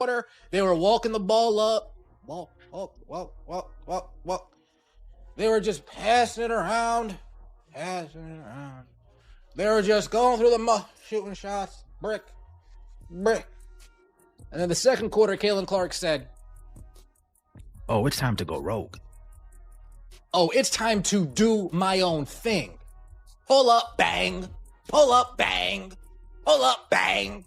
quarter, they were walking the ball up. Walk. They were just passing it around. They were just going through the mud, shooting shots. Brick. And then the second quarter, Caitlin Clark said, "Oh, it's time to go rogue. Oh, it's time to do my own thing. Pull up, bang. Pull up, bang. Pull up, bang.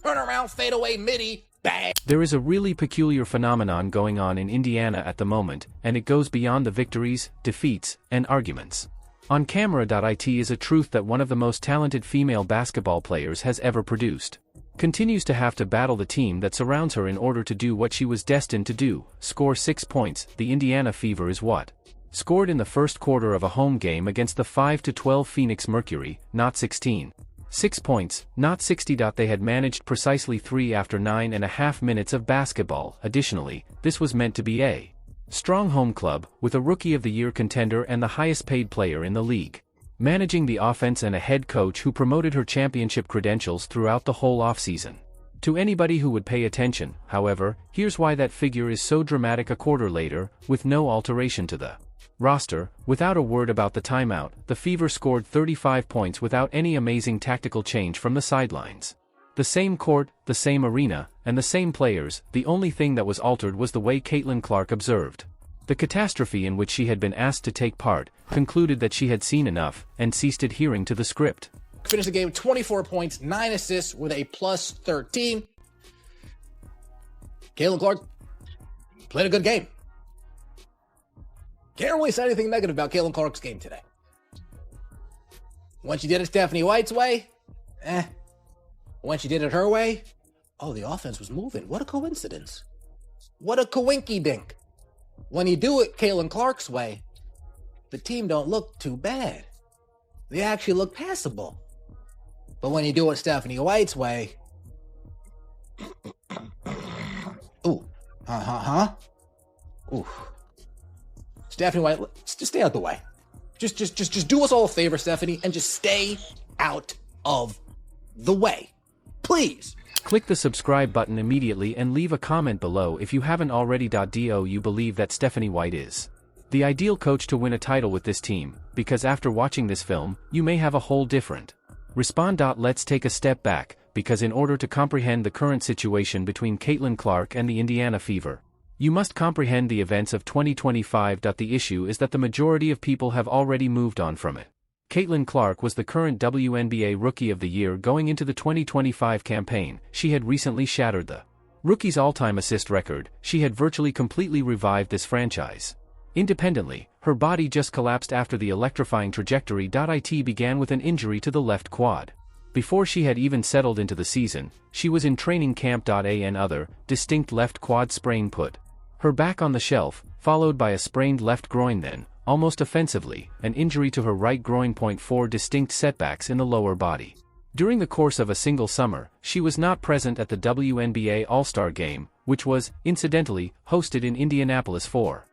Turn around, fade away, midi, bang." There is a really peculiar phenomenon going on in Indiana at the moment, and it goes beyond the victories, defeats, and arguments. On camera.it is a truth that one of the most talented female basketball players has ever produced continues to have to battle the team that surrounds her in order to do what she was destined to do, score 6 points. The Indiana Fever is what? Scored in the first quarter of a home game against the 5-12 Phoenix Mercury, not 16. 6 points, not 60. They had managed precisely 3 after 9.5 minutes of basketball. Additionally, this was meant to be a strong home club, with a Rookie of the Year contender and the highest paid player in the league managing the offense and a head coach who promoted her championship credentials throughout the whole offseason. To anybody who would pay attention, however, here's why that figure is so dramatic. A quarter later, with no alteration to the roster, without a word about the timeout, the Fever scored 35 points without any amazing tactical change from the sidelines. The same court, the same arena, and the same players. The only thing that was altered was the way Caitlin Clark observed the catastrophe in which she had been asked to take part, concluded that she had seen enough, and ceased adhering to the script. Finished the game 24 points, 9 assists with a plus 13. Caitlin Clark played a good game. Can't really say anything negative about Caitlin Clark's game today. When she did it Stephanie White's way, When she did it her way, oh, the offense was moving. What a coincidence. What a coinky-dink. When you do it Caitlin Clark's way, the team don't look too bad. They actually look passable. But when you do it Stephanie White's way, ooh, ooh. Stephanie White, just stay out the way. Just do us all a favor, Stephanie, and just stay out of the way. Please. Click the subscribe button immediately and leave a comment below if you haven't already. Do you believe that Stephanie White is the ideal coach to win a title with this team? Because after watching this film, you may have a whole different respond. Let's take a step back, because in order to comprehend the current situation between Caitlin Clark and the Indiana Fever, you must comprehend the events of 2025. The issue is that the majority of people have already moved on from it. Caitlin Clark was the current WNBA Rookie of the Year going into the 2025 campaign. She had recently shattered the rookie's all-time assist record. She had virtually completely revived this franchise. Independently, her body just collapsed after the electrifying trajectory. It began with an injury to the left quad. Before she had even settled into the season, she was in training camp. Another distinct left quad sprain put her back on the shelf, followed by a sprained left groin, then, almost offensively, an injury to her right groin. 4 distinct setbacks in the lower body. During the course of a single summer, she was not present at the WNBA All-Star Game, which was, incidentally, hosted in Indianapolis. For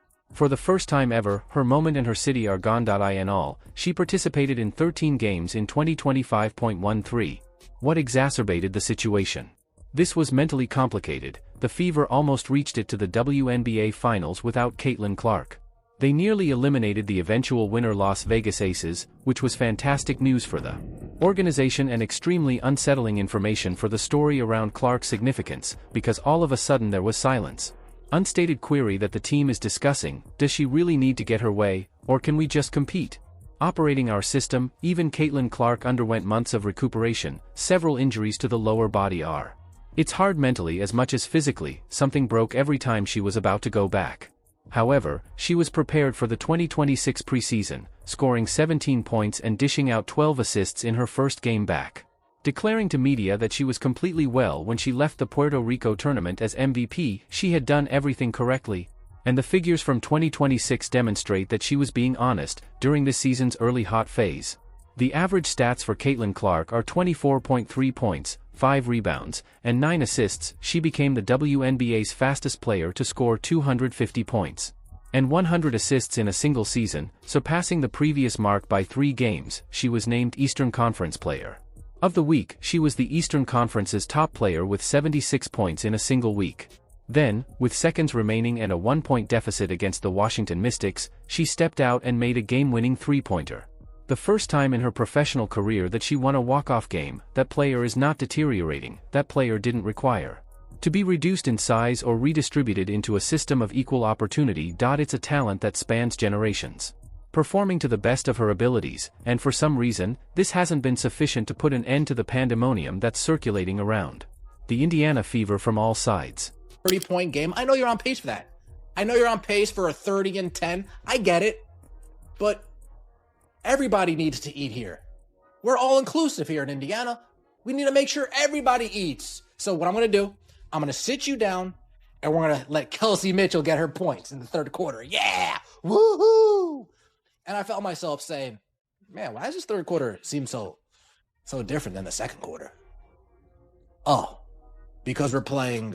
the first time ever, her moment and her city are gone. In all, she participated in 13 games in 2025.13. What exacerbated the situation? This was mentally complicated. The Fever almost reached it to the WNBA Finals without Caitlin Clark. They nearly eliminated the eventual winner Las Vegas Aces, which was fantastic news for the organization and extremely unsettling information for the story around Clark's significance, because all of a sudden there was silence. Unstated query that the team is discussing: does she really need to get her way, or can we just compete? Operating our system. Even Caitlin Clark underwent months of recuperation, several injuries to the lower body are. It's hard mentally as much as physically. Something broke every time she was about to go back. However, she was prepared for the 2026 preseason, scoring 17 points and dishing out 12 assists in her first game back, declaring to media that she was completely well when she left the Puerto Rico tournament as MVP. She had done everything correctly, and the figures from 2026 demonstrate that she was being honest. During this season's early hot phase, the average stats for Caitlin Clark are 24.3 points, 5 rebounds, and 9 assists. She became the WNBA's fastest player to score 250 points and 100 assists in a single season, surpassing the previous mark by 3 games. She was named Eastern Conference Player Of the week, she was the Eastern Conference's top player with 76 points in a single week. Then, with seconds remaining and a 1-point deficit against the Washington Mystics, she stepped out and made a game-winning three-pointer. The first time in her professional career that she won a walk-off game. That player is not deteriorating, that player didn't require to be reduced in size or redistributed into a system of equal opportunity. It's a talent that spans generations, performing to the best of her abilities, and for some reason, this hasn't been sufficient to put an end to the pandemonium that's circulating around the Indiana Fever from all sides. 30-point game. I know you're on pace for that. I know you're on pace for a 30 and 10. I get it. But everybody needs to eat here. We're all inclusive here in Indiana. We need to make sure everybody eats. So what I'm going to do, I'm going to sit you down and we're going to let Kelsey Mitchell get her points in the third quarter. Yeah! Woohoo! And I felt myself saying, man, why does this third quarter seem so different than the second quarter? Oh, because we're playing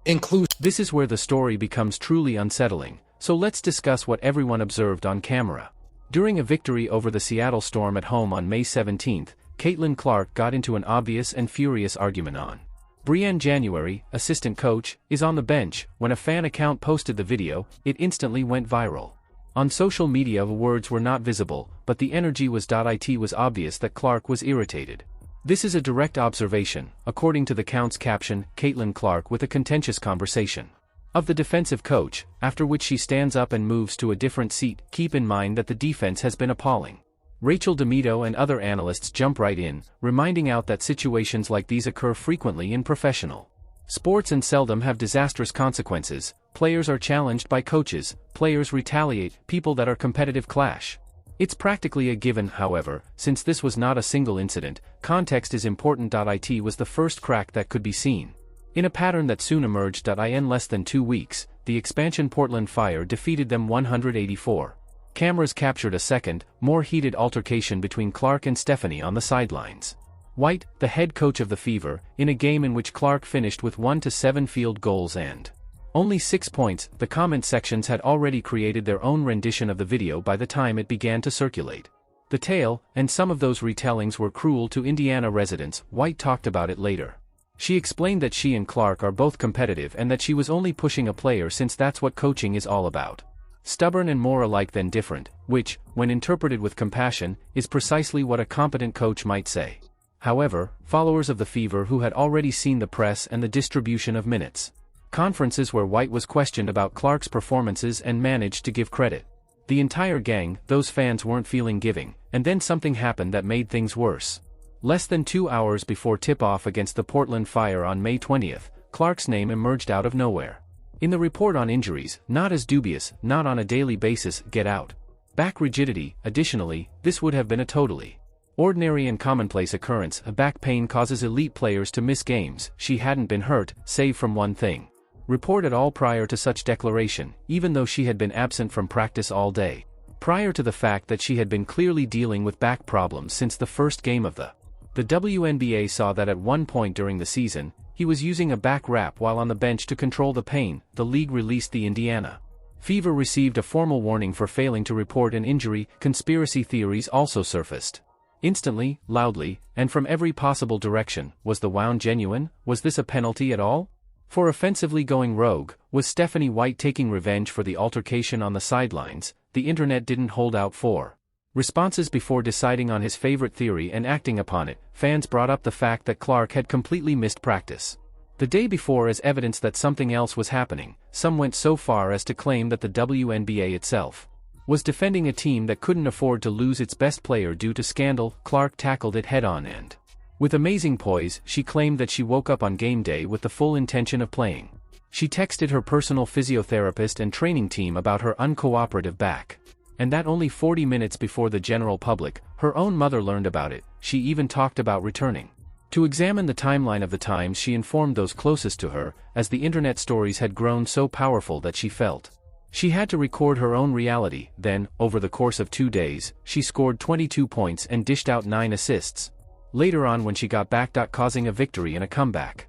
inclusive. This is where the story becomes truly unsettling, so let's discuss what everyone observed on camera. During a victory over the Seattle Storm at home on May 17th, Caitlin Clark got into an obvious and furious argument on Brianne January, assistant coach, is on the bench. When a fan account posted the video, it instantly went viral. On social media the words were not visible, but the energy was. It was obvious that Clark was irritated. This is a direct observation, according to the account's caption, Caitlin Clark with a contentious conversation of the defensive coach, after which she stands up and moves to a different seat. Keep in mind that the defense has been appalling. Rachel DeMito and other analysts jump right in, reminding out that situations like these occur frequently in professional sports and seldom have disastrous consequences. Players are challenged by coaches, players retaliate, people that are competitive clash. It's practically a given, however, since this was not a single incident, context is important. It was the first crack that could be seen in a pattern that soon emerged. In less than 2 weeks, the expansion Portland Fire defeated them 184. Cameras captured a second, more heated altercation between Clark and Stephanie on the sidelines. White, the head coach of the Fever, in a game in which Clark finished with 1-7 field goals and only 6 points. The comment sections had already created their own rendition of the video by the time it began to circulate. The tale, and some of those retellings were cruel to Indiana residents. White talked about it later. She explained that she and Clark are both competitive and that she was only pushing a player since that's what coaching is all about. Stubborn and more alike than different, which, when interpreted with compassion, is precisely what a competent coach might say. However, followers of the Fever who had already seen the press and the distribution of minutes conferences where White was questioned about Clark's performances and managed to give credit. The entire gang, those fans weren't feeling giving, and then something happened that made things worse. Less than 2 hours before tip-off against the Portland Fire on May 20th, Clark's name emerged out of nowhere. In the report on injuries, not as dubious, not on a daily basis, get out. Back rigidity. Additionally, this would have been a totally ordinary and commonplace occurrence. A back pain causes elite players to miss games. She hadn't been hurt, save from one thing. Report at all prior to such declaration, even though she had been absent from practice all day. Prior to the fact that she had been clearly dealing with back problems since the first game of the WNBA saw that at one point during the season, he was using a back wrap while on the bench to control the pain. The league released the Indiana Fever received a formal warning for failing to report an injury. Conspiracy theories also surfaced. Instantly, loudly, and from every possible direction. Was the wound genuine? Was this a penalty at all? For offensively going rogue, was Stephanie White taking revenge for the altercation on the sidelines? The internet didn't hold out for responses before deciding on his favorite theory and acting upon it. Fans brought up the fact that Clark had completely missed practice the day before as evidence that something else was happening. Some went so far as to claim that the WNBA itself was defending a team that couldn't afford to lose its best player due to scandal. Clark tackled it head-on and with amazing poise, she claimed that she woke up on game day with the full intention of playing. She texted her personal physiotherapist and training team about her uncooperative back. And that only 40 minutes before the general public, her own mother learned about it. She even talked about returning to examine the timeline of the times she informed those closest to her, as the internet stories had grown so powerful that she felt she had to record her own reality. Then, over the course of 2 days, she scored 22 points and dished out 9 assists. Later on when she got back, causing a victory and a comeback.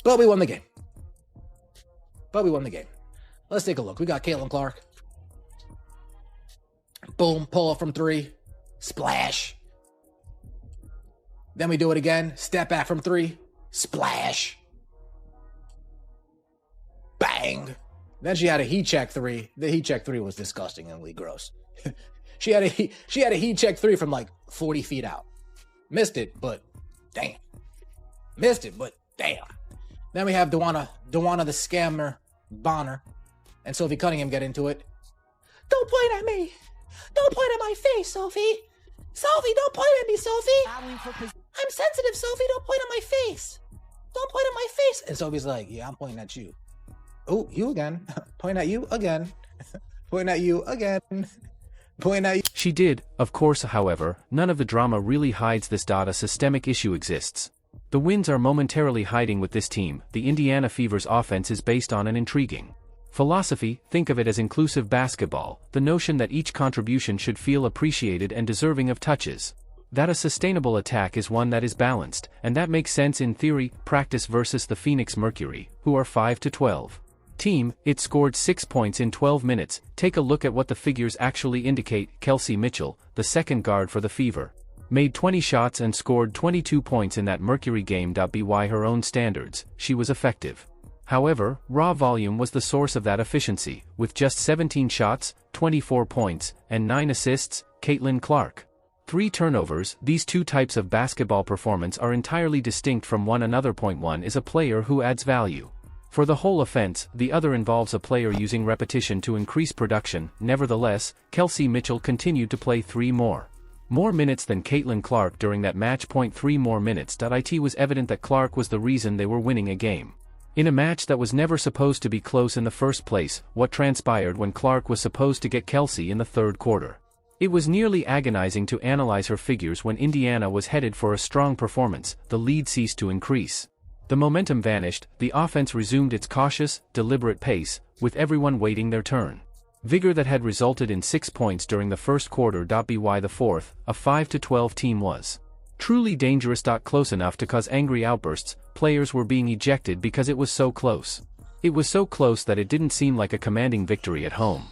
But we won the game. Let's take a look. We got Caitlin Clark. Boom, pull up from 3. Splash. Then we do it again. Step back from 3. Splash. Bang. Then she had a heat check 3. The heat check 3 was disgustingly gross. she had a heat check 3 from like 40 feet out. Missed it, but damn. Missed it, but damn. Then we have Dawana the scammer Bonner and Sophie Cunningham get into it. Don't point at me. Don't point at my face, Sophie. Sophie, don't point at me, Sophie. I'm sensitive, Sophie. Don't point at my face. Don't point at my face. And Sophie's like, yeah, I'm pointing at you. Oh, you again. Point at you again. Point at you again. Point at you. She did, of course. However, none of the drama really hides this. A systemic issue exists. The wins are momentarily hiding with this team. The Indiana Fever's offense is based on an intriguing philosophy. Think of it as inclusive basketball, the notion that each contribution should feel appreciated and deserving of touches. That a sustainable attack is one that is balanced, and that makes sense in theory. Practice versus the Phoenix Mercury, who are 5-12. Team, it scored 6 points in 12 minutes. Take a look at what the figures actually indicate. Kelsey Mitchell, the second guard for the Fever, made 20 shots and scored 22 points in that Mercury game. By her own standards, she was effective. However, raw volume was the source of that efficiency, with just 17 shots, 24 points, and 9 assists. Caitlin Clark, 3 turnovers. These two types of basketball performance are entirely distinct from one another. Point 1 is a player who adds value for the whole offense, the other involves a player using repetition to increase production. Nevertheless, Kelsey Mitchell continued to play 3 more minutes than Caitlin Clark during that match. 3 more minutes. It was evident that Clark was the reason they were winning a game in a match that was never supposed to be close in the first place. What transpired when Clark was supposed to get Kelsey in the third quarter? It was nearly agonizing to analyze her figures. When Indiana was headed for a strong performance, the lead ceased to increase. The momentum vanished. The offense resumed its cautious, deliberate pace, with everyone waiting their turn. Vigor that had resulted in 6 points during the first quarter. By the fourth, a 5-12 team was truly dangerous. Close enough to cause angry outbursts. Players were being ejected because it was so close. It was so close that it didn't seem like a commanding victory at home.